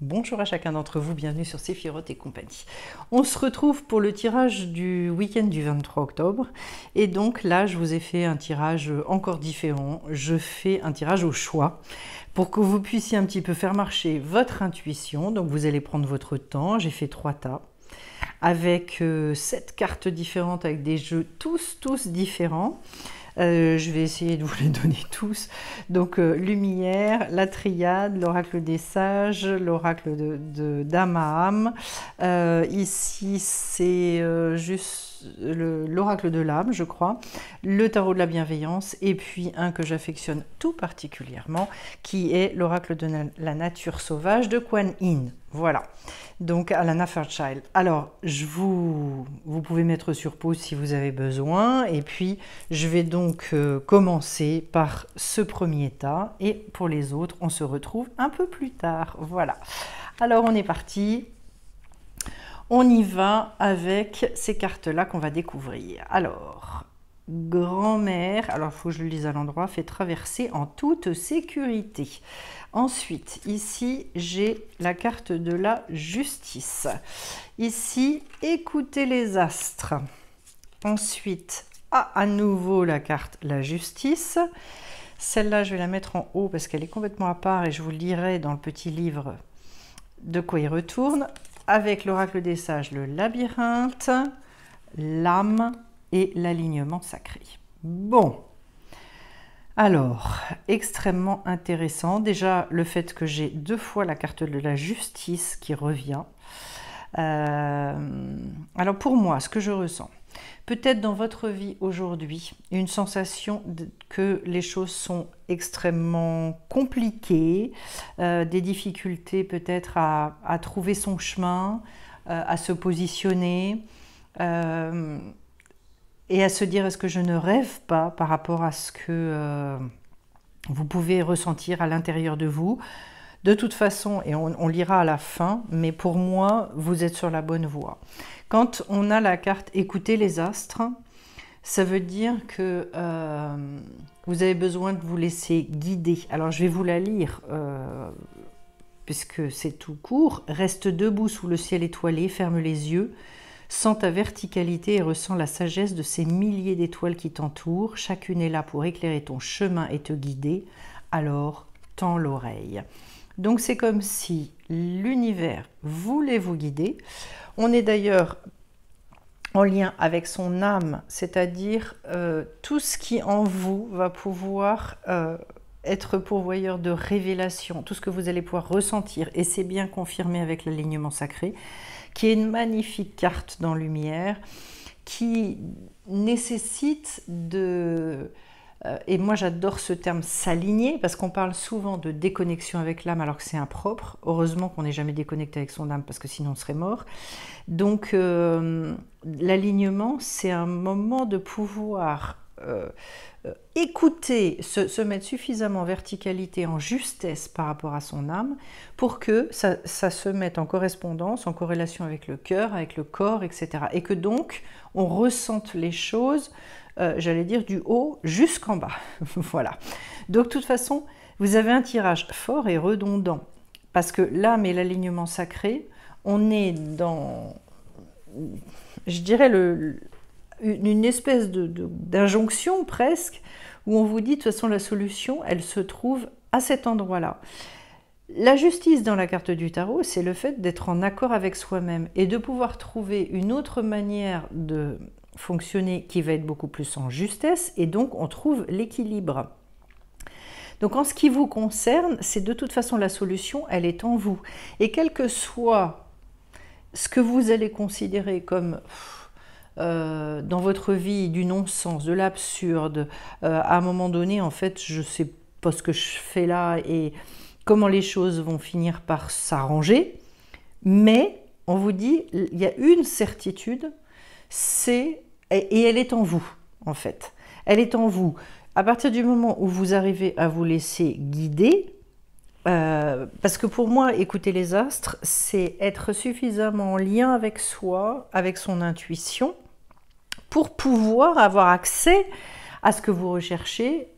Bonjour à chacun d'entre vous, bienvenue sur Séphiroth et compagnie. On se retrouve pour le tirage du week-end du 23 octobre et donc là je vous ai fait un tirage encore différent. Je fais un tirage au choix pour que vous puissiez un petit peu faire marcher votre intuition. Donc vous allez prendre votre temps, j'ai fait 3 tas avec 7 cartes différentes avec des jeux tous différents. Je vais essayer de vous les donner tous. Donc, Lumière, la Triade, l'Oracle des Sages, l'Oracle d'Amaham. Ici, c'est juste l'Oracle de l'âme, je crois. Le Tarot de la Bienveillance. Et puis, un que j'affectionne tout particulièrement, qui est l'Oracle de la Nature Sauvage de Kuan Yin. Voilà. Donc, Alana Fairchild. Alors, vous pouvez mettre sur pause si vous avez besoin. Et puis, je vais donc commencer par ce premier tas. Et pour les autres, on se retrouve un peu plus tard. Voilà. Alors, on est parti. On y va avec ces cartes-là qu'on va découvrir. Alors, grand-mère, alors il faut que je le lise à l'endroit, fait traverser en toute sécurité. Ensuite, ici, j'ai la carte de la justice. Ici, écoutez les astres. Ensuite, à nouveau la carte la justice. Celle-là, je vais la mettre en haut parce qu'elle est complètement à part et je vous le lirai dans le petit livre de quoi il retourne. Avec l'oracle des sages, le labyrinthe, l'âme et l'alignement sacré. Bon. Alors, extrêmement intéressant. Déjà, le fait que j'ai 2 fois la carte de la justice qui revient. Alors, pour moi, ce que je ressens, peut-être dans votre vie aujourd'hui, une sensation que les choses sont extrêmement compliquées, des difficultés peut-être à trouver son chemin, à se positionner, et à se dire est-ce que je ne rêve pas par rapport à ce que vous pouvez ressentir à l'intérieur de vous. De toute façon, et on lira à la fin, mais pour moi, vous êtes sur la bonne voie. Quand on a la carte écouter les astres, ça veut dire que vous avez besoin de vous laisser guider. Alors je vais vous la lire puisque c'est tout court. Reste debout sous le ciel étoilé, ferme les yeux. Sens ta verticalité et ressens la sagesse de ces milliers d'étoiles qui t'entourent. Chacune est là pour éclairer ton chemin et te guider. Alors, tends l'oreille. Donc, c'est comme si l'univers voulait vous guider. On est d'ailleurs en lien avec son âme, c'est-à-dire tout ce qui en vous va pouvoir être pourvoyeur de révélations, tout ce que vous allez pouvoir ressentir. Et c'est bien confirmé avec l'alignement sacré, qui est une magnifique carte dans Lumière, qui nécessite de... et moi j'adore ce terme s'aligner, parce qu'on parle souvent de déconnexion avec l'âme alors que c'est impropre. Heureusement qu'on n'est jamais déconnecté avec son âme, parce que sinon on serait mort. Donc l'alignement, c'est un moment de pouvoir écouter, se mettre suffisamment en verticalité, en justesse par rapport à son âme, pour que ça se mette en correspondance, en corrélation avec le cœur, avec le corps, etc. Et que donc, on ressente les choses, j'allais dire, du haut jusqu'en bas. Voilà. Donc, de toute façon, vous avez un tirage fort et redondant, parce que l'âme et l'alignement sacré, on est dans, je dirais, une espèce d'injonction presque, où on vous dit de toute façon la solution, elle se trouve à cet endroit-là. La justice dans la carte du tarot, c'est le fait d'être en accord avec soi-même et de pouvoir trouver une autre manière de fonctionner qui va être beaucoup plus en justesse, et donc on trouve l'équilibre. Donc en ce qui vous concerne, c'est de toute façon la solution, elle est en vous. Et quel que soit ce que vous allez considérer comme dans votre vie du non-sens, de l'absurde, à un moment donné, en fait, je ne sais pas ce que je fais là et comment les choses vont finir par s'arranger, mais on vous dit, il y a une certitude, et elle est en vous, en fait. Elle est en vous. À partir du moment où vous arrivez à vous laisser guider, parce que pour moi, écouter les astres, c'est être suffisamment en lien avec soi, avec son intuition, pour pouvoir avoir accès à ce que vous recherchez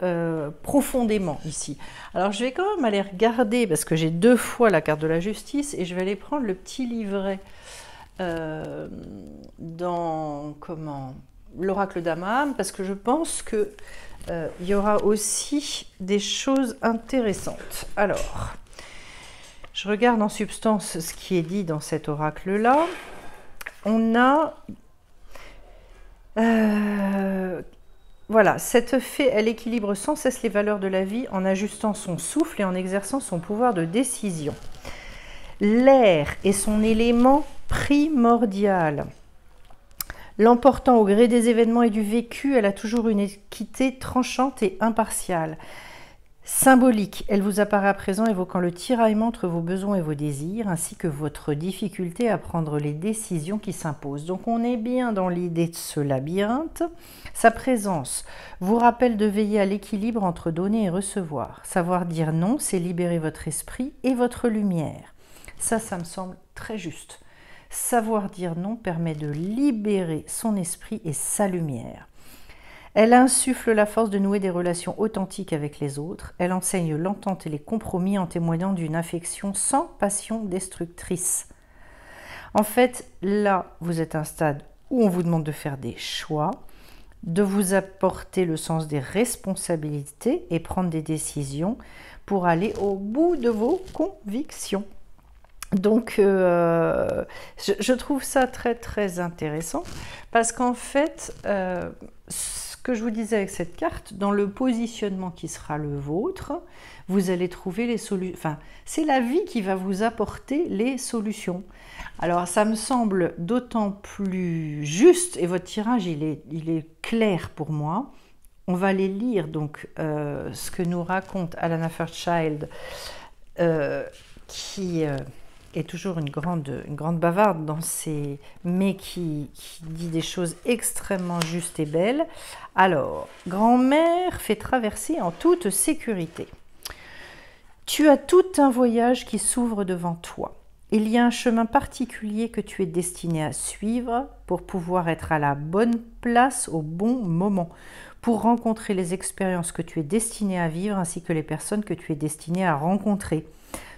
profondément ici. Alors je vais quand même aller regarder, parce que j'ai 2 fois la carte de la justice, et je vais aller prendre le petit livret dans l'oracle d'Amaham, parce que je pense que il y aura aussi des choses intéressantes. Alors, je regarde en substance ce qui est dit dans cet oracle-là. On a... voilà, cette fée, elle équilibre sans cesse les valeurs de la vie en ajustant son souffle et en exerçant son pouvoir de décision. L'air est son élément primordial. L'emportant au gré des événements et du vécu, elle a toujours une équité tranchante et impartiale. Symbolique, elle vous apparaît à présent évoquant le tiraillement entre vos besoins et vos désirs, ainsi que votre difficulté à prendre les décisions qui s'imposent. Donc on est bien dans l'idée de ce labyrinthe. Sa présence vous rappelle de veiller à l'équilibre entre donner et recevoir. Savoir dire non, c'est libérer votre esprit et votre lumière. Ça me semble très juste. Savoir dire non permet de libérer son esprit et sa lumière. Elle insuffle la force de nouer des relations authentiques avec les autres. Elle enseigne l'entente et les compromis en témoignant d'une affection sans passion destructrice. En fait, là, vous êtes à un stade où on vous demande de faire des choix, de vous apporter le sens des responsabilités et prendre des décisions pour aller au bout de vos convictions. Donc, je trouve ça très très intéressant parce qu'en fait, ce que je vous disais avec cette carte, dans le positionnement qui sera le vôtre, vous allez trouver les solutions. Enfin, c'est la vie qui va vous apporter les solutions. Alors, ça me semble d'autant plus juste et votre tirage, il est clair pour moi. On va aller lire donc ce que nous raconte Alana Fairchild, qui est toujours une grande bavarde mais qui dit des choses extrêmement justes et belles. Alors, grand-mère fait traverser en toute sécurité. Tu as tout un voyage qui s'ouvre devant toi. Il y a un chemin particulier que tu es destiné à suivre pour pouvoir être à la bonne place au bon moment, pour rencontrer les expériences que tu es destiné à vivre ainsi que les personnes que tu es destiné à rencontrer.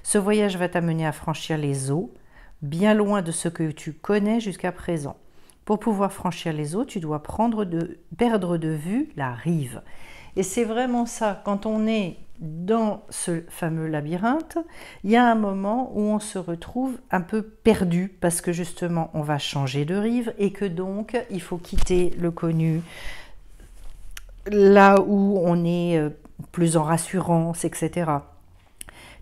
Ce voyage va t'amener à franchir les eaux, bien loin de ce que tu connais jusqu'à présent. Pour pouvoir franchir les eaux, tu dois perdre de vue la rive. Et c'est vraiment ça, quand on est dans ce fameux labyrinthe, il y a un moment où on se retrouve un peu perdu parce que justement on va changer de rive et que donc il faut quitter le connu, là où on est plus en rassurance, etc.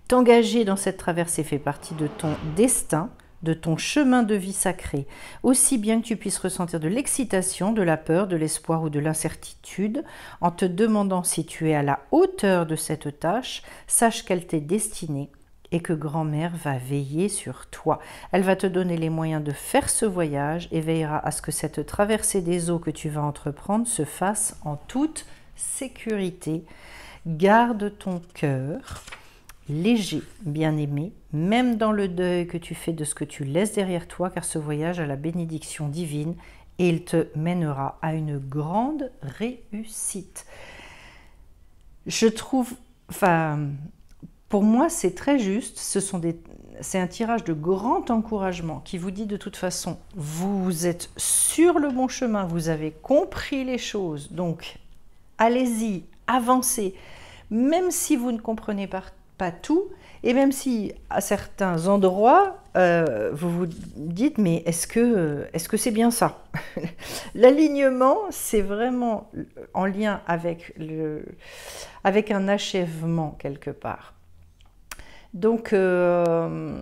T'engager dans cette traversée fait partie de ton destin, de ton chemin de vie sacré, aussi bien que tu puisses ressentir de l'excitation, de la peur, de l'espoir ou de l'incertitude, en te demandant si tu es à la hauteur de cette tâche, sache qu'elle t'est destinée et que grand-mère va veiller sur toi. Elle va te donner les moyens de faire ce voyage et veillera à ce que cette traversée des eaux que tu vas entreprendre se fasse en toute sécurité. Garde ton cœur léger, bien-aimé, même dans le deuil que tu fais de ce que tu laisses derrière toi, car ce voyage a la bénédiction divine et il te mènera à une grande réussite. Je trouve, pour moi, c'est très juste. C'est un tirage de grand encouragement qui vous dit de toute façon, vous êtes sur le bon chemin, vous avez compris les choses, donc allez-y, avancez, même si vous ne comprenez pas tout, et même si à certains endroits vous vous dites mais est-ce que c'est bien ça? L'alignement, c'est vraiment en lien avec un achèvement quelque part. Donc en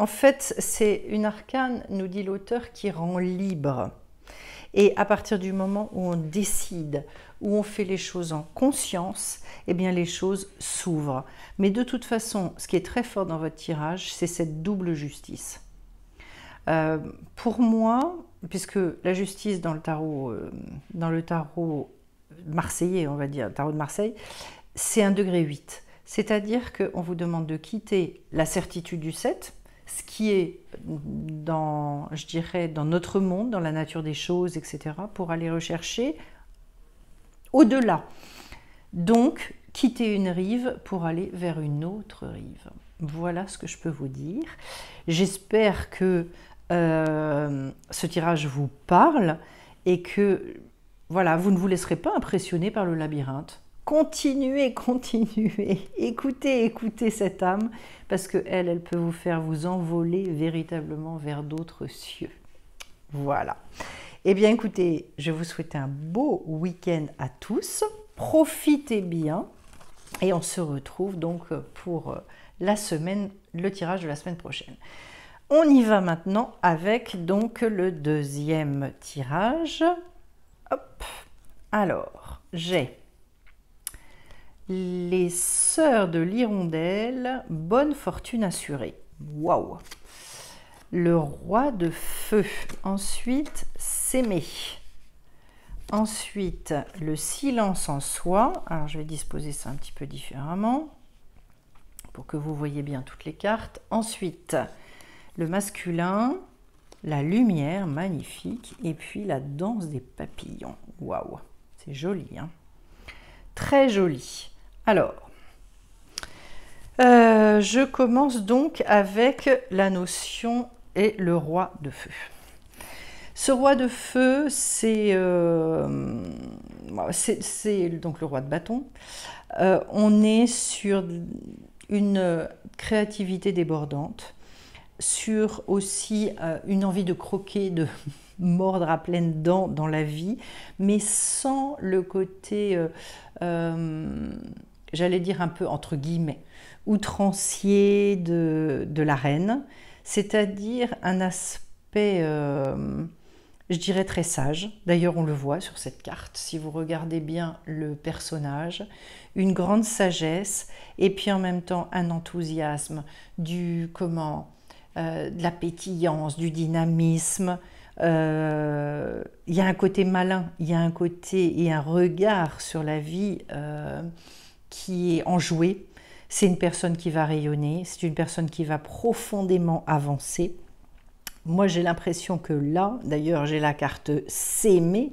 fait c'est une arcane, nous dit l'auteur, qui rend libre. Et à partir du moment où on décide, où on fait les choses en conscience, eh bien les choses s'ouvrent. Mais de toute façon, ce qui est très fort dans votre tirage, c'est cette double justice. Pour moi, puisque la justice dans le tarot marseillais, on va dire, le tarot de Marseille, c'est un degré 8. C'est-à-dire qu'on vous demande de quitter la certitude du 7, ce qui est je dirais, dans notre monde, dans la nature des choses, etc., pour aller rechercher au-delà. Donc, quitter une rive pour aller vers une autre rive. Voilà ce que je peux vous dire. J'espère que ce tirage vous parle et que voilà, vous ne vous laisserez pas impressionner par le labyrinthe. Continuez, continuez, écoutez, écoutez cette âme, parce qu'elle, elle peut vous faire vous envoler véritablement vers d'autres cieux. Voilà. Eh bien, écoutez, je vous souhaite un beau week-end à tous. Profitez bien et on se retrouve donc pour la semaine, le tirage de la semaine prochaine. On y va maintenant avec donc le deuxième tirage. Hop. Alors, j'ai les sœurs de l'hirondelle, bonne fortune assurée. Waouh! Le roi de feu. Ensuite, s'aimer. Ensuite, le silence en soi. Alors, je vais disposer ça un petit peu différemment pour que vous voyez bien toutes les cartes. Ensuite, le masculin, la lumière, magnifique. Et puis, la danse des papillons. Waouh! C'est joli, hein? Très joli. Alors, je commence donc avec la notion et le roi de feu. Ce roi de feu, c'est donc le roi de bâton. On est sur une créativité débordante, sur aussi une envie de croquer, de mordre à pleines dents dans la vie, mais sans le côté, j'allais dire un peu entre guillemets, outrancier de la reine, c'est-à-dire un aspect, je dirais très sage. D'ailleurs, on le voit sur cette carte, si vous regardez bien le personnage, une grande sagesse, et puis en même temps un enthousiasme, de la pétillance, du dynamisme. Il y a un côté malin, il y a un côté et un regard sur la vie qui est enjoué. C'est une personne qui va rayonner, c'est une personne qui va profondément avancer. Moi, j'ai l'impression que là, d'ailleurs, j'ai la carte s'aimer,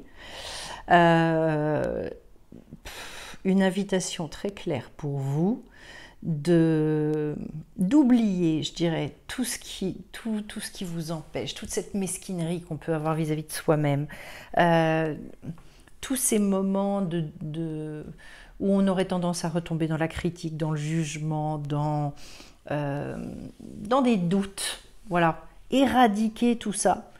une invitation très claire pour vous d'oublier, je dirais, tout ce qui vous empêche, toute cette mesquinerie qu'on peut avoir vis-à-vis de soi-même, tous ces moments où on aurait tendance à retomber dans la critique, dans le jugement, dans des doutes. Voilà, éradiquer tout ça.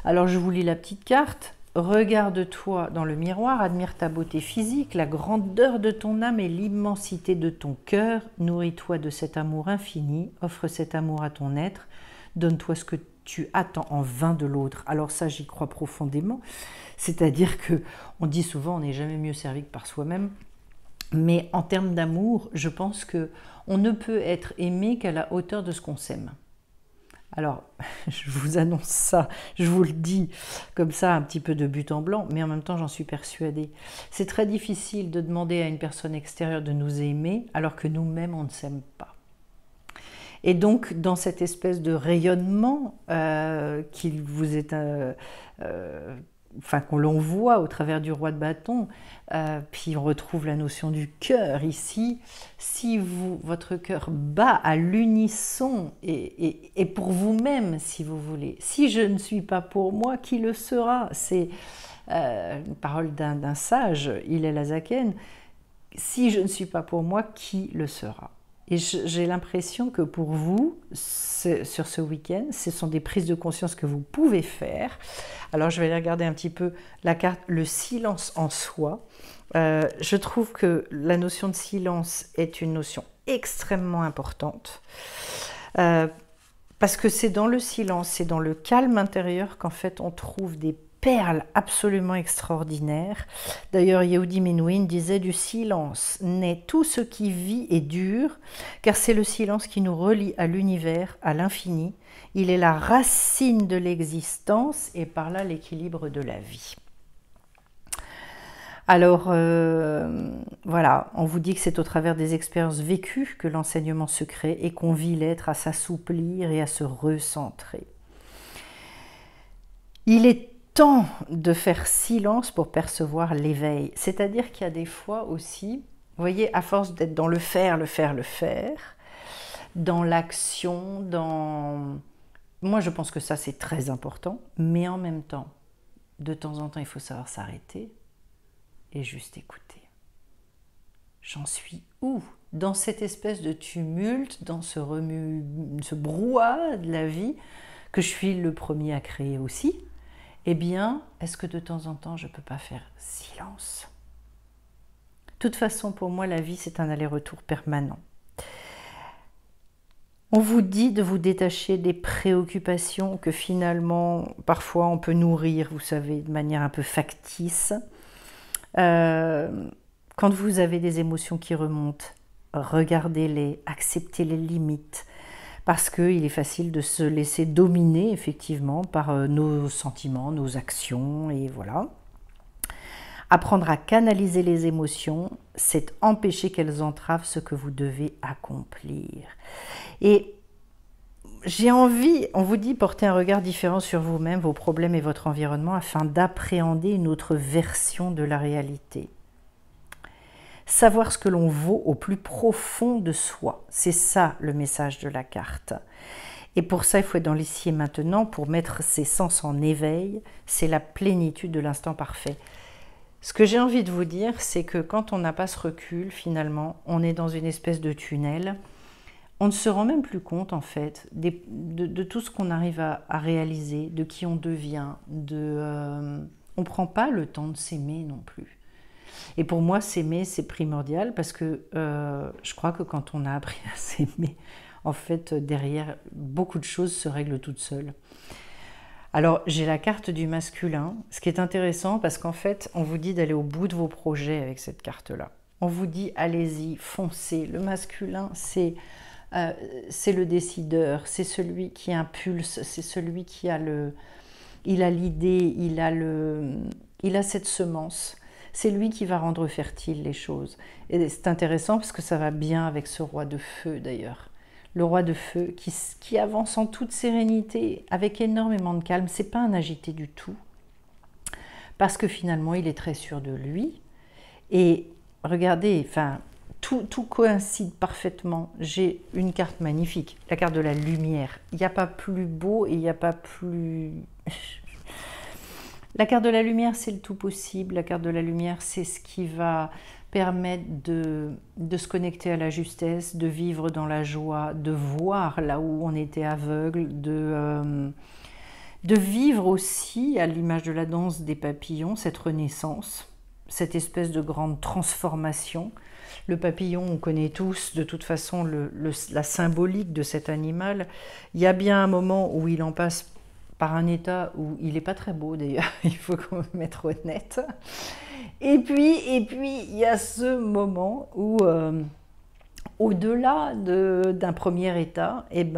Alors je vous lis la petite carte. Regarde-toi dans le miroir, admire ta beauté physique, la grandeur de ton âme et l'immensité de ton cœur. Nourris-toi de cet amour infini, offre cet amour à ton être, donne-toi ce que tu attends en vain de l'autre. Alors ça, j'y crois profondément. C'est-à-dire que on dit souvent, on n'est jamais mieux servi que par soi-même. Mais en termes d'amour, je pense que on ne peut être aimé qu'à la hauteur de ce qu'on s'aime. Alors, je vous annonce ça, je vous le dis comme ça, un petit peu de but en blanc, mais en même temps, j'en suis persuadée. C'est très difficile de demander à une personne extérieure de nous aimer, alors que nous-mêmes, on ne s'aime pas. Et donc, dans cette espèce de rayonnement qu'il vous est... qu'on l'on voit au travers du roi de bâton, puis on retrouve la notion du cœur ici. Si votre cœur bat à l'unisson et pour vous-même, si vous voulez, si je ne suis pas pour moi, qui le sera? C'est une parole d'un sage, Hillel Azaken. Si je ne suis pas pour moi, qui le sera? Et j'ai l'impression que pour vous, sur ce week-end, ce sont des prises de conscience que vous pouvez faire. Alors, je vais aller regarder un petit peu la carte, le silence en soi. Je trouve que la notion de silence est une notion extrêmement importante. Parce que c'est dans le silence, c'est dans le calme intérieur qu'en fait, on trouve des perles absolument extraordinaires. D'ailleurs, Yehudi Menuhin disait « Du silence naît tout ce qui vit et dure, car c'est le silence qui nous relie à l'univers, à l'infini. Il est la racine de l'existence et par là l'équilibre de la vie. » Alors, voilà, on vous dit que c'est au travers des expériences vécues que l'enseignement se crée et qu'on vit l'être à s'assouplir et à se recentrer. Il est temps de faire silence pour percevoir l'éveil. C'est-à-dire qu'il y a des fois aussi, vous voyez, à force d'être dans le faire, dans l'action, dans... Moi, je pense que ça, c'est très important, mais en même temps, de temps en temps, il faut savoir s'arrêter et juste écouter. J'en suis où? Dans cette espèce de tumulte, dans ce brouhaha de la vie, que je suis le premier à créer aussi, eh bien, est-ce que de temps en temps, je ne peux pas faire silence? De toute façon, pour moi, la vie, c'est un aller-retour permanent. On vous dit de vous détacher des préoccupations que finalement, parfois, on peut nourrir, vous savez, de manière un peu factice. Quand vous avez des émotions qui remontent, regardez-les, acceptez les limites, parce qu'il est facile de se laisser dominer, effectivement, par nos sentiments, nos actions, et voilà. Apprendre à canaliser les émotions, c'est empêcher qu'elles entravent ce que vous devez accomplir. Et j'ai envie, on vous dit, porter un regard différent sur vous-même, vos problèmes et votre environnement afin d'appréhender une autre version de la réalité. Savoir ce que l'on vaut au plus profond de soi, c'est ça le message de la carte. Et pour ça, il faut être dans l'ici et maintenant, pour mettre ses sens en éveil, c'est la plénitude de l'instant parfait. Ce que j'ai envie de vous dire, c'est que quand on n'a pas ce recul, finalement, on est dans une espèce de tunnel. On ne se rend même plus compte, en fait, de tout ce qu'on arrive à réaliser, de qui on devient. On ne prend pas le temps de s'aimer non plus. Et pour moi, s'aimer, c'est primordial parce que je crois que quand on a appris à s'aimer, en fait, derrière, beaucoup de choses se règlent toutes seules. Alors, j'ai la carte du masculin, ce qui est intéressant parce qu'en fait, on vous dit d'aller au bout de vos projets avec cette carte-là. On vous dit, allez-y, foncez. Le masculin, c'est le décideur, c'est celui qui impulse, c'est celui qui a l'idée, il a cette semence. C'est lui qui va rendre fertiles les choses. Et c'est intéressant parce que ça va bien avec ce roi de feu d'ailleurs. Le roi de feu qui avance en toute sérénité, avec énormément de calme. C'est pas un agité du tout. Parce que finalement, il est très sûr de lui. Et regardez, enfin, tout coïncide parfaitement. J'ai une carte magnifique, la carte de la lumière. Il n'y a pas plus beau et il n'y a pas plus... La carte de la lumière, c'est le tout possible. La carte de la lumière, c'est ce qui va permettre de se connecter à la justesse, de vivre dans la joie, de voir là où on était aveugle, de vivre aussi, à l'image de la danse des papillons, cette renaissance, cette espèce de grande transformation. Le papillon, on connaît tous de toute façon la symbolique de cet animal. Il y a bien un moment où il en passe par un état où il n'est pas très beau d'ailleurs, il faut quand même être honnête. Et puis il y a ce moment où, au-delà d'un premier état, il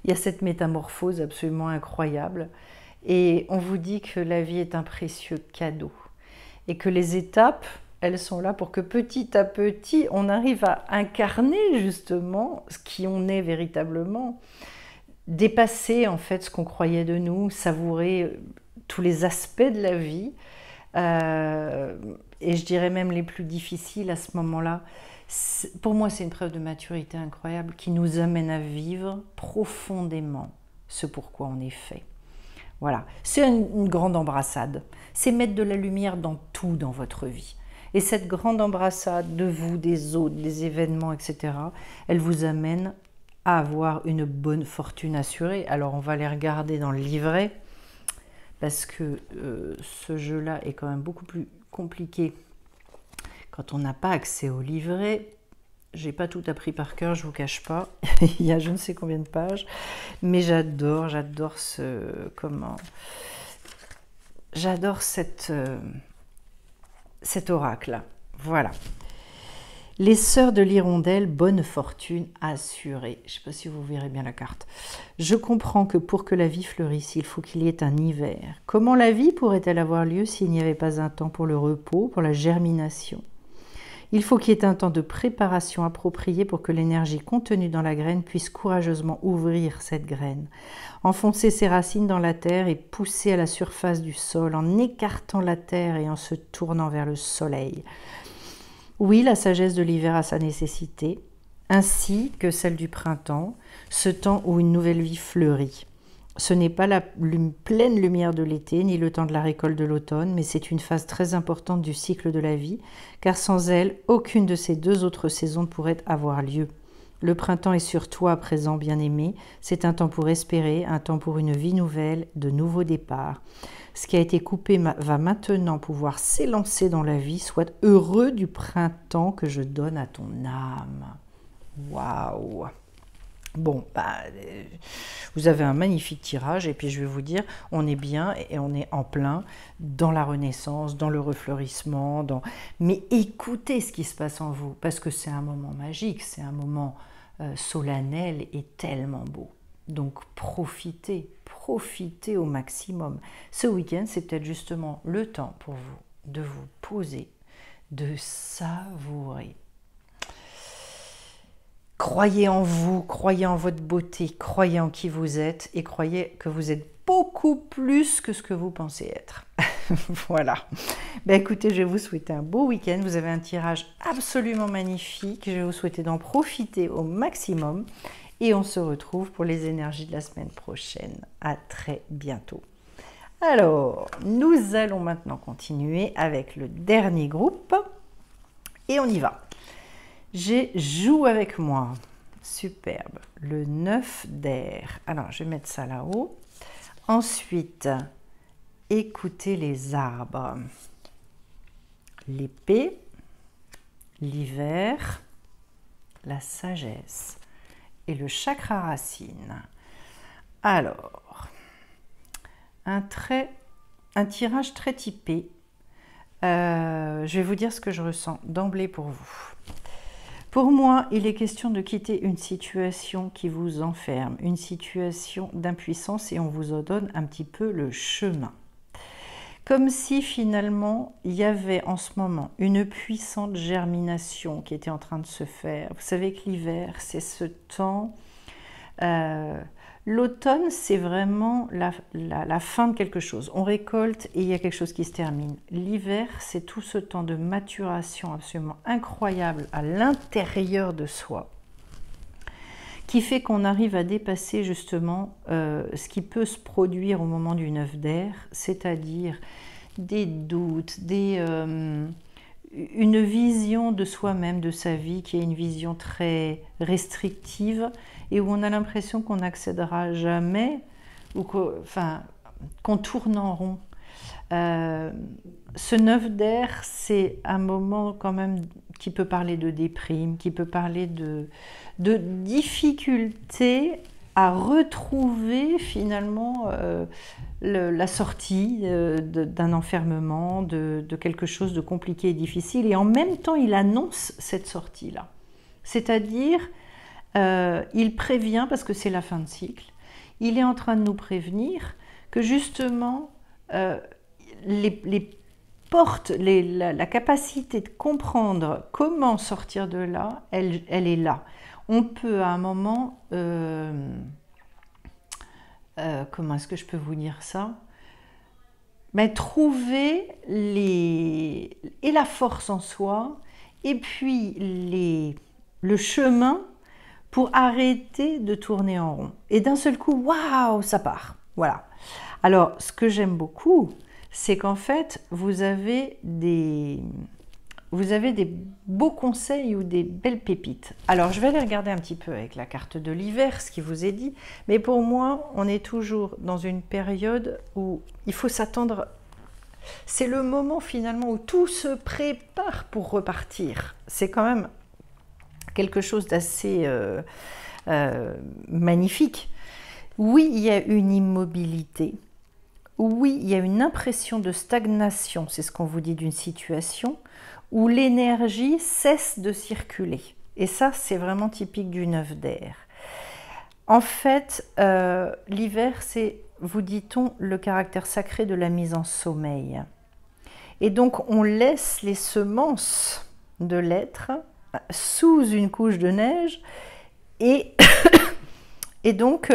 y a cette métamorphose absolument incroyable. Et on vous dit que la vie est un précieux cadeau. Et que les étapes, elles sont là pour que petit à petit, on arrive à incarner justement ce qui on est véritablement. Dépasser en fait ce qu'on croyait de nous, savourer tous les aspects de la vie, et je dirais même les plus difficiles à ce moment-là. Pour moi, c'est une preuve de maturité incroyable qui nous amène à vivre profondément ce pourquoi on est fait. Voilà, c'est une grande embrassade. C'est mettre de la lumière dans tout dans votre vie. Et cette grande embrassade de vous, des autres, des événements, etc., elle vous amène à avoir une bonne fortune assurée. Alors on va les regarder dans le livret, parce que ce jeu-là est quand même beaucoup plus compliqué quand on n'a pas accès au livret. J'ai pas tout appris par cœur, je vous cache pas. Il y a je ne sais combien de pages, mais j'adore j'adore cet oracle. Voilà. Les sœurs de l'hirondelle, bonne fortune assurée. Je ne sais pas si vous verrez bien la carte. Je comprends que pour que la vie fleurisse, il faut qu'il y ait un hiver. Comment la vie pourrait-elle avoir lieu s'il n'y avait pas un temps pour le repos, pour la germination? Il faut qu'il y ait un temps de préparation approprié pour que l'énergie contenue dans la graine puisse courageusement ouvrir cette graine, enfoncer ses racines dans la terre et pousser à la surface du sol en écartant la terre et en se tournant vers le soleil. Oui, la sagesse de l'hiver a sa nécessité, ainsi que celle du printemps, ce temps où une nouvelle vie fleurit. Ce n'est pas la pleine lumière de l'été, ni le temps de la récolte de l'automne, mais c'est une phase très importante du cycle de la vie, car sans elle, aucune de ces deux autres saisons ne pourrait avoir lieu. Le printemps est sur toi à présent, bien-aimé, c'est un temps pour espérer, un temps pour une vie nouvelle, de nouveaux départs. Ce qui a été coupé va maintenant pouvoir s'élancer dans la vie, sois heureux du printemps que je donne à ton âme. Waouh! Bon, vous avez un magnifique tirage et puis je vais vous dire, on est bien et on est en plein dans la renaissance, dans le refleurissement, mais écoutez ce qui se passe en vous parce que c'est un moment magique, c'est un moment solennel et tellement beau. Donc profitez au maximum. Ce week-end, c'est peut-être justement le temps pour vous de vous poser, de savourer. Croyez en vous, croyez en votre beauté, croyez en qui vous êtes et croyez que vous êtes beaucoup plus que ce que vous pensez être. Voilà. Écoutez, je vais vous souhaiter un beau week-end. Vous avez un tirage absolument magnifique. Je vais vous souhaiter d'en profiter au maximum. Et on se retrouve pour les énergies de la semaine prochaine. À très bientôt. Alors, nous allons maintenant continuer avec le dernier groupe. Et on y va. J'ai Joue avec moi. Superbe. Le 9 d'air. Alors, je vais mettre ça là-haut. Ensuite, écoutez les arbres. L'épée, l'hiver, la sagesse et le chakra racine. Alors, un tirage très typé. Je vais vous dire ce que je ressens d'emblée pour vous. Pour moi, il est question de quitter une situation qui vous enferme, une situation d'impuissance et on vous en donne un petit peu le chemin. Comme si finalement, il y avait en ce moment une puissante germination qui était en train de se faire. Vous savez que l'hiver, c'est ce temps... L'automne, c'est vraiment la fin de quelque chose. On récolte et il y a quelque chose qui se termine. L'hiver, c'est tout ce temps de maturation absolument incroyable à l'intérieur de soi qui fait qu'on arrive à dépasser justement ce qui peut se produire au moment du 9 d'air, c'est-à-dire des doutes, une vision de soi-même, de sa vie, qui est une vision très restrictive et où on a l'impression qu'on n'accédera jamais ou qu'on tourne en rond. Ce 9 d'air, c'est un moment quand même qui peut parler de déprime, qui peut parler de difficulté à retrouver finalement la sortie d'un enfermement, de quelque chose de compliqué et difficile. Et en même temps, il annonce cette sortie-là. C'est-à-dire, il prévient, parce que c'est la fin de cycle, il est en train de nous prévenir que justement, les portes, la capacité de comprendre comment sortir de là, elle est là. On peut à un moment, comment est-ce que je peux vous dire ça? Trouver et la force en soi, et puis le chemin pour arrêter de tourner en rond. Et d'un seul coup, waouh, ça part. Voilà. Alors, ce que j'aime beaucoup, c'est qu'en fait, vous avez des beaux conseils ou des belles pépites. Alors, je vais aller regarder un petit peu avec la carte de l'hiver, ce qui vous est dit. Mais pour moi, on est toujours dans une période où il faut s'attendre. C'est le moment finalement où tout se prépare pour repartir. C'est quand même quelque chose d'assez magnifique. Oui, il y a une immobilité. Oui, il y a une impression de stagnation, c'est ce qu'on vous dit d'une situation, où l'énergie cesse de circuler. Et ça, c'est vraiment typique du 9 d'air. En fait, l'hiver, c'est, vous dit-on, le caractère sacré de la mise en sommeil. Et donc, on laisse les semences de l'être sous une couche de neige et, et donc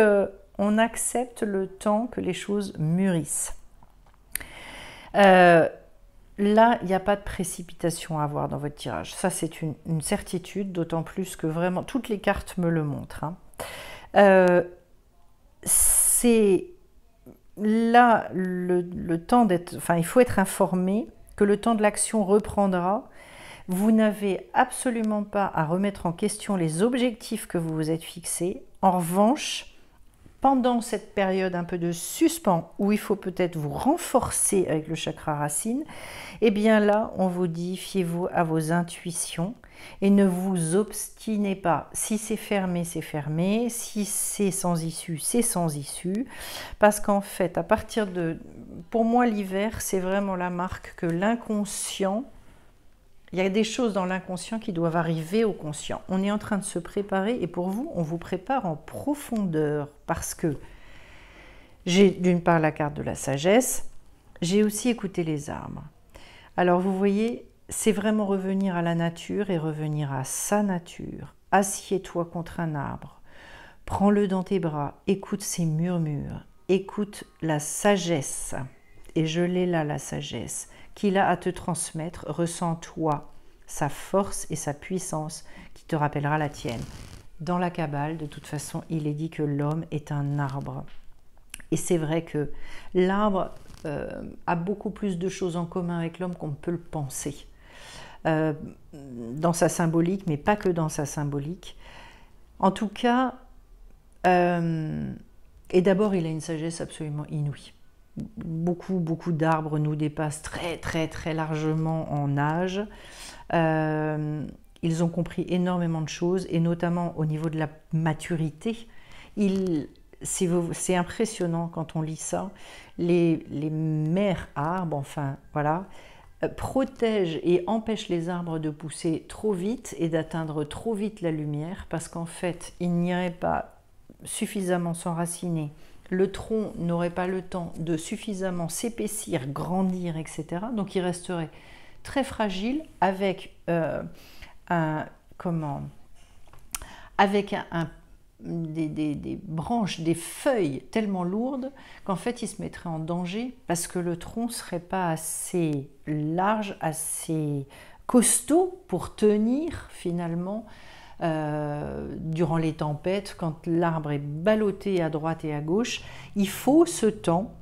on accepte le temps que les choses mûrissent. Là, il n'y a pas de précipitation à avoir dans votre tirage. Ça, c'est une certitude, d'autant plus que vraiment, toutes les cartes me le montrent. C'est là le temps d'être... Enfin, il faut être informé que le temps de l'action reprendra. Vous n'avez absolument pas à remettre en question les objectifs que vous vous êtes fixés. En revanche, pendant cette période un peu de suspens, où il faut peut-être vous renforcer avec le chakra racine, eh bien là, on vous dit, fiez-vous à vos intuitions et ne vous obstinez pas. Si c'est fermé, c'est fermé. Si c'est sans issue, c'est sans issue. Parce qu'en fait, à partir de... Pour moi, l'hiver, c'est vraiment la marque que l'inconscient... Il y a des choses dans l'inconscient qui doivent arriver au conscient. On est en train de se préparer et pour vous, on vous prépare en profondeur parce que j'ai d'une part la carte de la sagesse, j'ai aussi écouté les arbres. Alors vous voyez, c'est vraiment revenir à la nature et revenir à sa nature. Assieds-toi contre un arbre, prends-le dans tes bras, écoute ses murmures, écoute la sagesse. Et je l'ai là, la sagesse, qu'il a à te transmettre, ressens-toi sa force et sa puissance qui te rappellera la tienne. Dans la Kabbale, de toute façon, il est dit que l'homme est un arbre. Et c'est vrai que l'arbre a beaucoup plus de choses en commun avec l'homme qu'on ne peut le penser. Dans sa symbolique, mais pas que dans sa symbolique. En tout cas, et d'abord, il a une sagesse absolument inouïe. Beaucoup d'arbres nous dépassent très largement en âge. Ils ont compris énormément de choses, et notamment au niveau de la maturité. C'est impressionnant quand on lit ça. Les mères arbres, enfin voilà, protègent et empêchent les arbres de pousser trop vite et d'atteindre trop vite la lumière, parce qu'en fait, ils n'iraient pas suffisamment s'enraciner. Le tronc n'aurait pas le temps de suffisamment s'épaissir, grandir, etc. Donc il resterait très fragile avec des branches, des feuilles tellement lourdes qu'en fait il se mettrait en danger parce que le tronc ne serait pas assez large, assez costaud pour tenir finalement durant les tempêtes, quand l'arbre est ballotté à droite et à gauche. Il faut ce temps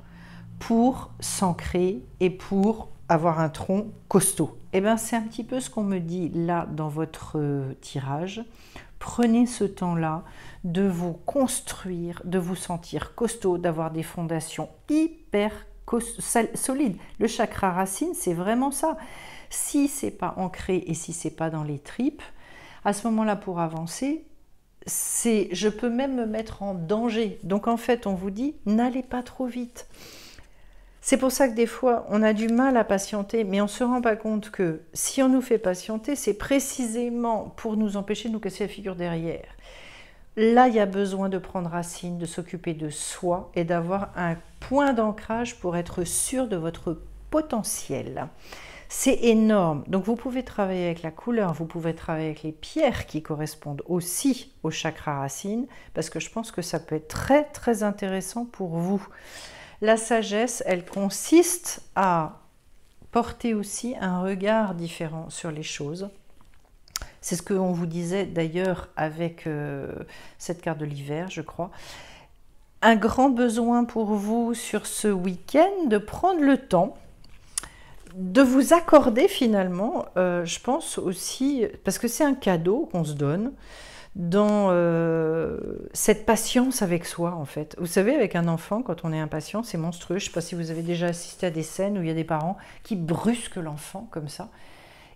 pour s'ancrer et pour avoir un tronc costaud. Et bien c'est un petit peu ce qu'on me dit là dans votre tirage. Prenez ce temps-là de vous construire, de vous sentir costaud, d'avoir des fondations hyper solides. Le chakra racine, c'est vraiment ça. Si c'est pas ancré et si c'est pas dans les tripes, à ce moment-là, pour avancer, je peux même me mettre en danger. Donc en fait, on vous dit, n'allez pas trop vite. C'est pour ça que des fois, on a du mal à patienter, mais on ne se rend pas compte que si on nous fait patienter, c'est précisément pour nous empêcher de nous casser la figure derrière. Là, il y a besoin de prendre racine, de s'occuper de soi et d'avoir un point d'ancrage pour être sûr de votre potentiel. C'est énorme. Donc vous pouvez travailler avec la couleur, vous pouvez travailler avec les pierres qui correspondent aussi au chakra racine, parce que je pense que ça peut être très intéressant pour vous. La sagesse, elle consiste à porter aussi un regard différent sur les choses. C'est ce qu'on vous disait d'ailleurs avec cette carte de l'hiver, je crois. Un grand besoin pour vous sur ce week-end de prendre le temps de vous accorder finalement, je pense aussi, parce que c'est un cadeau qu'on se donne, dans cette patience avec soi en fait. Vous savez, avec un enfant, quand on est impatient, c'est monstrueux. Je ne sais pas si vous avez déjà assisté à des scènes où il y a des parents qui brusquent l'enfant comme ça.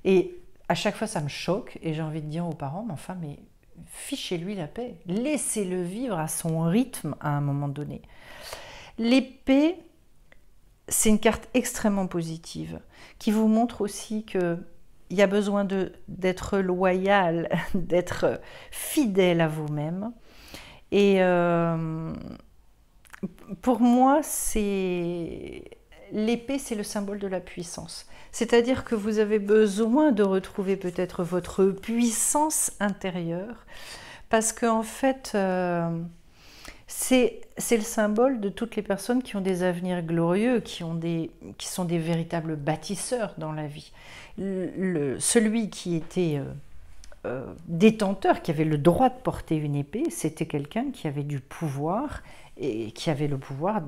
Et à chaque fois, ça me choque et j'ai envie de dire aux parents, mais enfin, mais fichez-lui la paix. Laissez-le vivre à son rythme à un moment donné. L'épée, c'est une carte extrêmement positive qui vous montre aussi que il y a besoin d'être loyal, d'être fidèle à vous-même. Et pour moi, l'épée, c'est le symbole de la puissance. C'est-à-dire que vous avez besoin de retrouver peut-être votre puissance intérieure, parce qu'en fait, c'est le symbole de toutes les personnes qui ont des avenirs glorieux, qui sont des véritables bâtisseurs dans la vie. Celui qui était détenteur, qui avait le droit de porter une épée, c'était quelqu'un qui avait du pouvoir et qui avait le pouvoir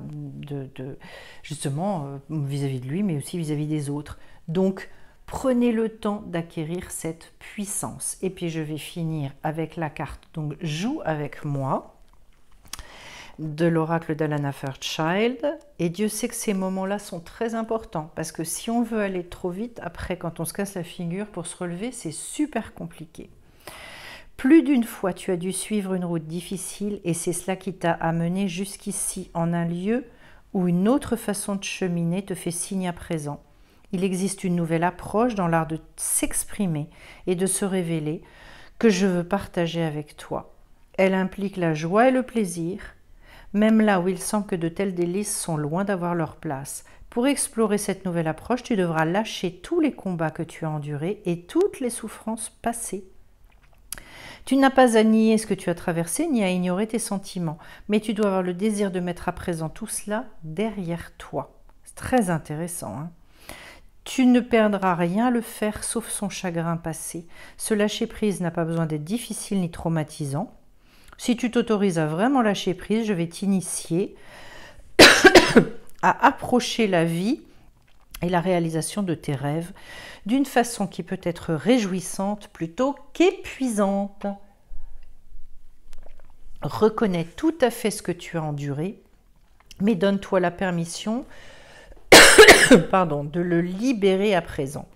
justement vis-à-vis de lui, mais aussi vis-à-vis des autres. Donc, prenez le temps d'acquérir cette puissance. Et puis, je vais finir avec la carte. Donc, joue avec moi de l'oracle d'Alana Fairchild. Et Dieu sait que ces moments-là sont très importants parce que si on veut aller trop vite, après, quand on se casse la figure pour se relever, c'est super compliqué. Plus d'une fois, tu as dû suivre une route difficile et c'est cela qui t'a amené jusqu'ici, en un lieu où une autre façon de cheminer te fait signe à présent. Il existe une nouvelle approche dans l'art de s'exprimer et de se révéler que je veux partager avec toi. Elle implique la joie et le plaisir, même là où il semble que de tels délices sont loin d'avoir leur place. Pour explorer cette nouvelle approche, tu devras lâcher tous les combats que tu as endurés et toutes les souffrances passées. Tu n'as pas à nier ce que tu as traversé, ni à ignorer tes sentiments, mais tu dois avoir le désir de mettre à présent tout cela derrière toi. C'est très intéressant, hein. Tu ne perdras rien à le faire, sauf son chagrin passé. Ce lâcher-prise n'a pas besoin d'être difficile ni traumatisant. Si tu t'autorises à vraiment lâcher prise, je vais t'initier à approcher la vie et la réalisation de tes rêves d'une façon qui peut être réjouissante plutôt qu'épuisante. Reconnais tout à fait ce que tu as enduré, mais donne-toi la permission de le libérer à présent.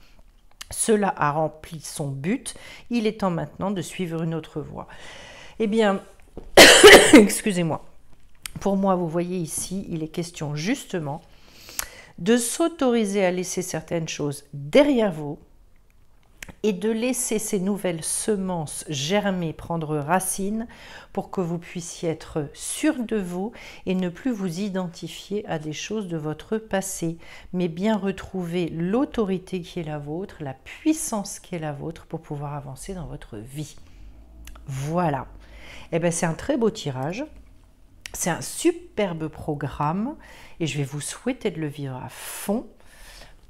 Cela a rempli son but, il est temps maintenant de suivre une autre voie. Eh bien, excusez-moi, pour moi, vous voyez ici, il est question justement de s'autoriser à laisser certaines choses derrière vous et de laisser ces nouvelles semences germer, prendre racine pour que vous puissiez être sûr de vous et ne plus vous identifier à des choses de votre passé, mais bien retrouver l'autorité qui est la vôtre, la puissance qui est la vôtre pour pouvoir avancer dans votre vie. Voilà. Eh bien, c'est un très beau tirage. C'est un superbe programme et je vais vous souhaiter de le vivre à fond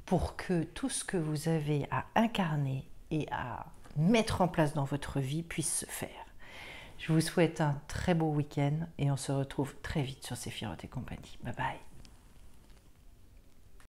pour que tout ce que vous avez à incarner et à mettre en place dans votre vie puisse se faire. Je vous souhaite un très beau week-end et on se retrouve très vite sur Séphiroth et compagnie. Bye bye.